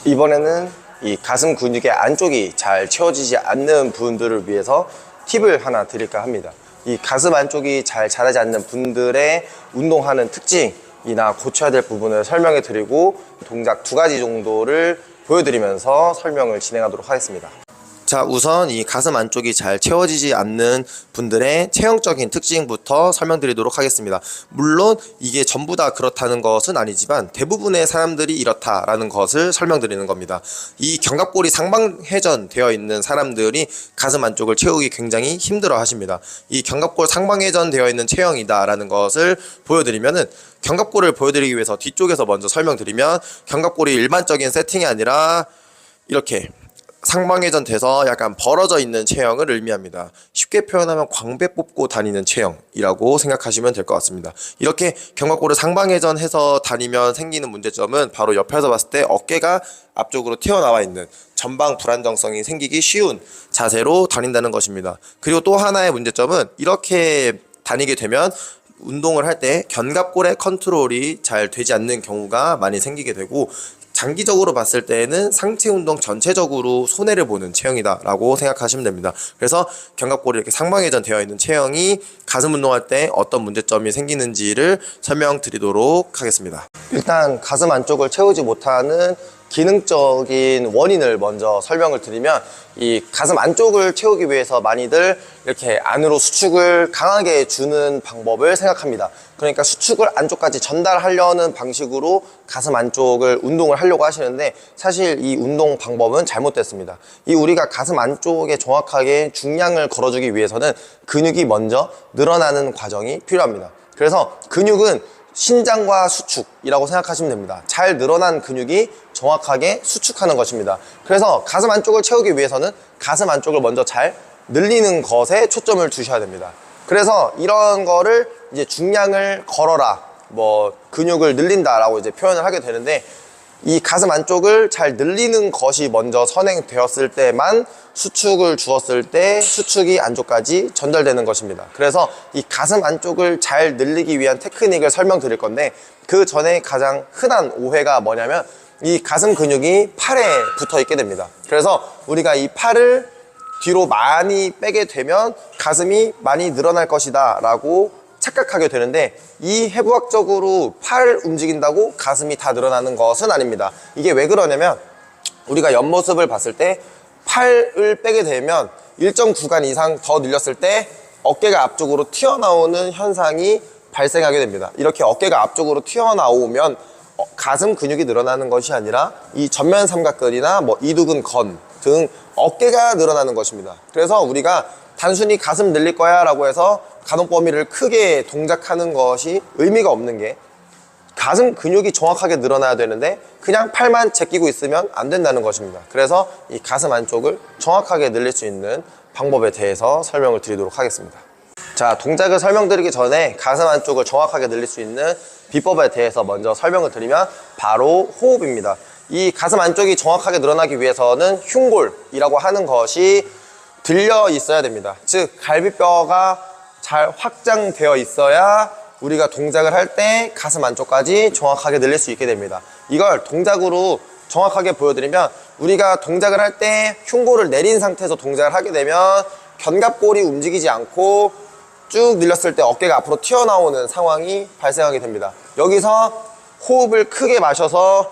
이번에는 이 가슴 근육의 안쪽이 잘 채워지지 않는 분들을 위해서 팁을 하나 드릴까 합니다. 이 가슴 안쪽이 잘 자라지 않는 분들의 운동하는 특징이나 고쳐야 될 부분을 설명해 드리고 동작 2가지 정도를 보여드리면서 설명을 진행하도록 하겠습니다. 자, 우선 이 가슴 안쪽이 잘 채워지지 않는 분들의 체형적인 특징부터 설명드리도록 하겠습니다. 물론 이게 전부 다 그렇다는 것은 아니지만 대부분의 사람들이 이렇다라는 것을 설명드리는 겁니다. 이 견갑골이 상방회전 되어 있는 사람들이 가슴 안쪽을 채우기 굉장히 힘들어 하십니다. 이 견갑골 상방회전 되어 있는 체형이다라는 것을 보여드리면은, 견갑골을 보여드리기 위해서 뒤쪽에서 먼저 설명드리면, 견갑골이 일반적인 세팅이 아니라 이렇게 상방회전 돼서 약간 벌어져 있는 체형을 의미합니다. 쉽게 표현하면 광배 뽑고 다니는 체형이라고 생각하시면 될 것 같습니다. 이렇게 견갑골을 상방회전해서 다니면 생기는 문제점은 바로 옆에서 봤을 때 어깨가 앞쪽으로 튀어나와 있는 전방 불안정성이 생기기 쉬운 자세로 다닌다는 것입니다. 그리고 또 하나의 문제점은, 이렇게 다니게 되면 운동을 할 때 견갑골의 컨트롤이 잘 되지 않는 경우가 많이 생기게 되고, 장기적으로 봤을 때에는 상체 운동 전체적으로 손해를 보는 체형이다 라고 생각하시면 됩니다. 그래서 견갑골이 이렇게 상방회전 되어 있는 체형이 가슴 운동할 때 어떤 문제점이 생기는지를 설명드리도록 하겠습니다. 일단 가슴 안쪽을 채우지 못하는 기능적인 원인을 먼저 설명을 드리면, 이 가슴 안쪽을 채우기 위해서 많이들 이렇게 안으로 수축을 강하게 주는 방법을 생각합니다. 그러니까 수축을 안쪽까지 전달하려는 방식으로 가슴 안쪽을 운동을 하려고 하시는데, 사실 이 운동 방법은 잘못됐습니다. 이 우리가 가슴 안쪽에 정확하게 중량을 걸어주기 위해서는 근육이 먼저 늘어나는 과정이 필요합니다. 그래서 근육은 신장과 수축이라고 생각하시면 됩니다. 잘 늘어난 근육이 정확하게 수축하는 것입니다. 그래서 가슴 안쪽을 채우기 위해서는 가슴 안쪽을 먼저 잘 늘리는 것에 초점을 두셔야 됩니다. 그래서 이런 거를 이제 중량을 걸어라, 뭐 근육을 늘린다라고 이제 표현을 하게 되는데, 이 가슴 안쪽을 잘 늘리는 것이 먼저 선행되었을 때만 수축을 주었을 때 수축이 안쪽까지 전달되는 것입니다. 그래서 이 가슴 안쪽을 잘 늘리기 위한 테크닉을 설명드릴 건데, 그 전에 가장 흔한 오해가 뭐냐면, 이 가슴 근육이 팔에 붙어 있게 됩니다. 그래서 우리가 이 팔을 뒤로 많이 빼게 되면 가슴이 많이 늘어날 것이다 라고 착각하게 되는데, 이 해부학적으로 팔을 움직인다고 가슴이 다 늘어나는 것은 아닙니다. 이게 왜 그러냐면, 우리가 옆모습을 봤을 때 팔을 빼게 되면 일정 구간 이상 더 늘렸을 때 어깨가 앞쪽으로 튀어나오는 현상이 발생하게 됩니다. 이렇게 어깨가 앞쪽으로 튀어나오면 가슴 근육이 늘어나는 것이 아니라 이 전면 삼각근이나 뭐 이두근 건 등 어깨가 늘어나는 것입니다. 그래서 우리가 단순히 가슴 늘릴 거야 라고 해서 가동 범위를 크게 동작하는 것이 의미가 없는 게, 가슴 근육이 정확하게 늘어나야 되는데 그냥 팔만 제끼고 있으면 안 된다는 것입니다. 그래서 이 가슴 안쪽을 정확하게 늘릴 수 있는 방법에 대해서 설명을 드리도록 하겠습니다. 자, 동작을 설명드리기 전에 가슴 안쪽을 정확하게 늘릴 수 있는 비법에 대해서 먼저 설명을 드리면, 바로 호흡입니다. 이 가슴 안쪽이 정확하게 늘어나기 위해서는 흉골이라고 하는 것이 들려 있어야 됩니다. 즉 갈비뼈가 잘 확장되어 있어야 우리가 동작을 할 때 가슴 안쪽까지 정확하게 늘릴 수 있게 됩니다. 이걸 동작으로 정확하게 보여드리면, 우리가 동작을 할 때 흉골을 내린 상태에서 동작을 하게 되면 견갑골이 움직이지 않고 쭉 늘렸을 때 어깨가 앞으로 튀어나오는 상황이 발생하게 됩니다. 여기서 호흡을 크게 마셔서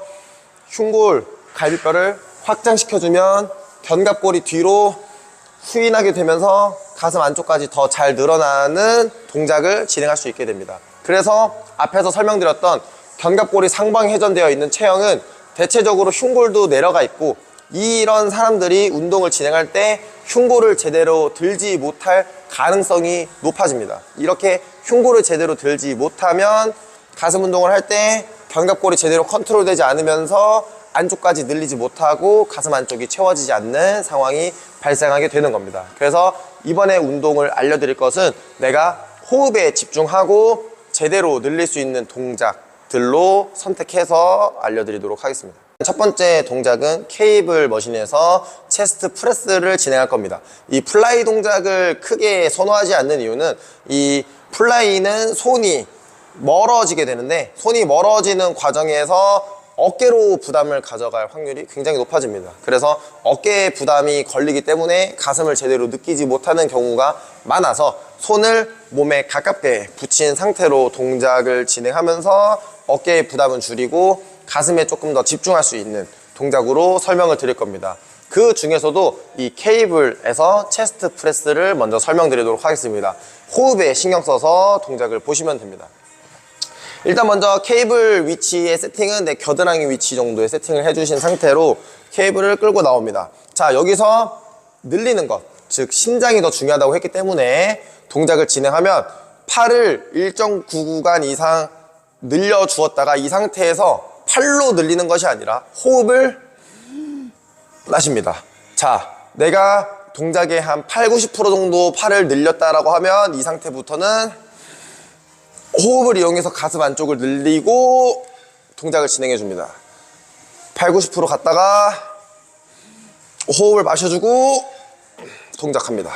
흉골, 갈비뼈를 확장시켜주면 견갑골이 뒤로 후인하게 되면서 가슴 안쪽까지 더 잘 늘어나는 동작을 진행할 수 있게 됩니다. 그래서 앞에서 설명드렸던 견갑골이 상방 회전되어 있는 체형은 대체적으로 흉골도 내려가 있고, 이런 사람들이 운동을 진행할 때 흉골을 제대로 들지 못할 가능성이 높아집니다. 이렇게 흉골을 제대로 들지 못하면 가슴 운동을 할 때 견갑골이 제대로 컨트롤되지 않으면서 안쪽까지 늘리지 못하고 가슴 안쪽이 채워지지 않는 상황이 발생하게 되는 겁니다. 그래서 이번에 운동을 알려드릴 것은 내가 호흡에 집중하고 제대로 늘릴 수 있는 동작들로 선택해서 알려드리도록 하겠습니다. 첫 번째 동작은 케이블 머신에서 체스트 프레스를 진행할 겁니다. 이 플라이 동작을 크게 선호하지 않는 이유는, 이 플라이는 손이 멀어지게 되는데, 손이 멀어지는 과정에서 어깨로 부담을 가져갈 확률이 굉장히 높아집니다. 그래서 어깨에 부담이 걸리기 때문에 가슴을 제대로 느끼지 못하는 경우가 많아서 손을 몸에 가깝게 붙인 상태로 동작을 진행하면서 어깨의 부담은 줄이고 가슴에 조금 더 집중할 수 있는 동작으로 설명을 드릴 겁니다. 그 중에서도 이 케이블에서 체스트 프레스를 먼저 설명드리도록 하겠습니다. 호흡에 신경 써서 동작을 보시면 됩니다. 일단 먼저 케이블 위치의 세팅은 내 겨드랑이 위치 정도의 세팅을 해주신 상태로 케이블을 끌고 나옵니다. 자, 여기서 늘리는 것, 즉 심장이 더 중요하다고 했기 때문에 동작을 진행하면 팔을 일정 구간 이상 늘려주었다가 이 상태에서 팔로 늘리는 것이 아니라 호흡을 마십니다. 자, 내가 동작의 한 8, 90% 정도 팔을 늘렸다라고 하면 이 상태부터는 호흡을 이용해서 가슴 안쪽을 늘리고 동작을 진행해 줍니다. 8, 90% 갔다가 호흡을 마셔주고 동작합니다.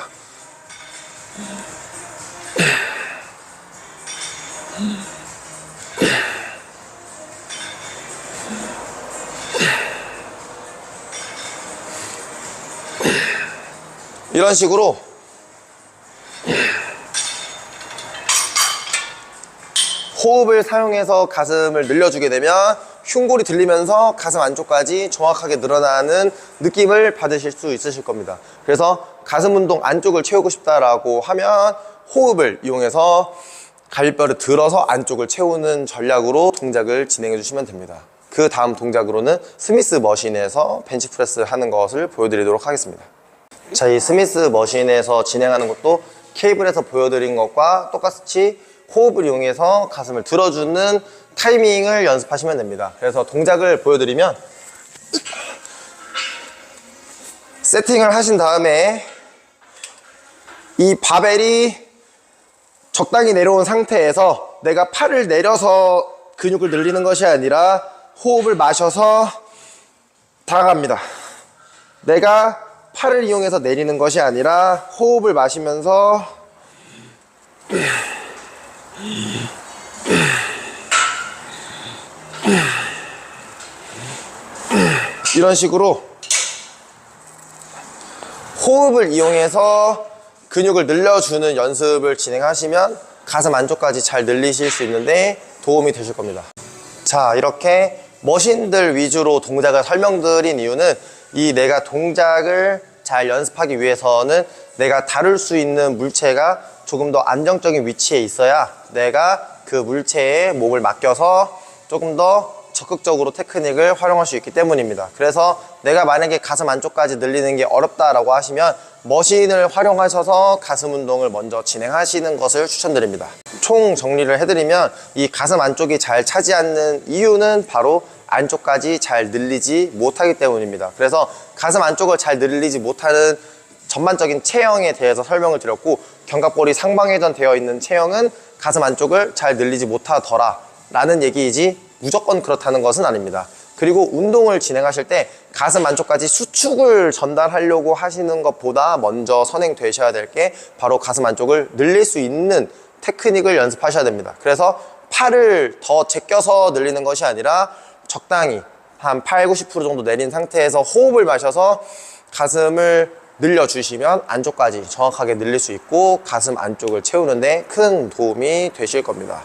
이런 식으로 호흡을 사용해서 가슴을 늘려주게 되면 흉골이 들리면서 가슴 안쪽까지 정확하게 늘어나는 느낌을 받으실 수 있으실 겁니다. 그래서 가슴 운동 안쪽을 채우고 싶다라고 하면 호흡을 이용해서 갈비뼈를 들어서 안쪽을 채우는 전략으로 동작을 진행해 주시면 됩니다. 그 다음 동작으로는 스미스 머신에서 벤치프레스 하는 것을 보여드리도록 하겠습니다. 자, 이 스미스 머신에서 진행하는 것도 케이블에서 보여드린 것과 똑같이 호흡을 이용해서 가슴을 들어주는 타이밍을 연습하시면 됩니다. 그래서 동작을 보여드리면 세팅을 하신 다음에 이 바벨이 적당히 내려온 상태에서 내가 팔을 내려서 근육을 늘리는 것이 아니라 호흡을 마셔서 다가갑니다. 내가 팔을 이용해서 내리는 것이 아니라 호흡을 마시면서 이런 식으로 호흡을 이용해서 근육을 늘려주는 연습을 진행하시면 가슴 안쪽까지 잘 늘리실 수 있는데 도움이 되실 겁니다. 자, 이렇게 머신들 위주로 동작을 설명드린 이유는 이 내가 동작을 잘 연습하기 위해서는 내가 다룰 수 있는 물체가 조금 더 안정적인 위치에 있어야 내가 그 물체에 몸을 맡겨서 조금 더 적극적으로 테크닉을 활용할 수 있기 때문입니다. 그래서 내가 만약에 가슴 안쪽까지 늘리는 게 어렵다라고 하시면 머신을 활용하셔서 가슴 운동을 먼저 진행하시는 것을 추천드립니다. 총 정리를 해드리면 이 가슴 안쪽이 잘 차지 않는 이유는 바로 안쪽까지 잘 늘리지 못하기 때문입니다. 그래서 가슴 안쪽을 잘 늘리지 못하는 전반적인 체형에 대해서 설명을 드렸고, 견갑골이 상방회전 되어 있는 체형은 가슴 안쪽을 잘 늘리지 못하더라 라는 얘기이지 무조건 그렇다는 것은 아닙니다. 그리고 운동을 진행하실 때 가슴 안쪽까지 수축을 전달하려고 하시는 것보다 먼저 선행되셔야 될 게 바로 가슴 안쪽을 늘릴 수 있는 테크닉을 연습하셔야 됩니다. 그래서 팔을 더 제껴서 늘리는 것이 아니라 적당히 한 8, 90% 정도 내린 상태에서 호흡을 마셔서 가슴을 늘려주시면 안쪽까지 정확하게 늘릴 수 있고 가슴 안쪽을 채우는 데 큰 도움이 되실 겁니다.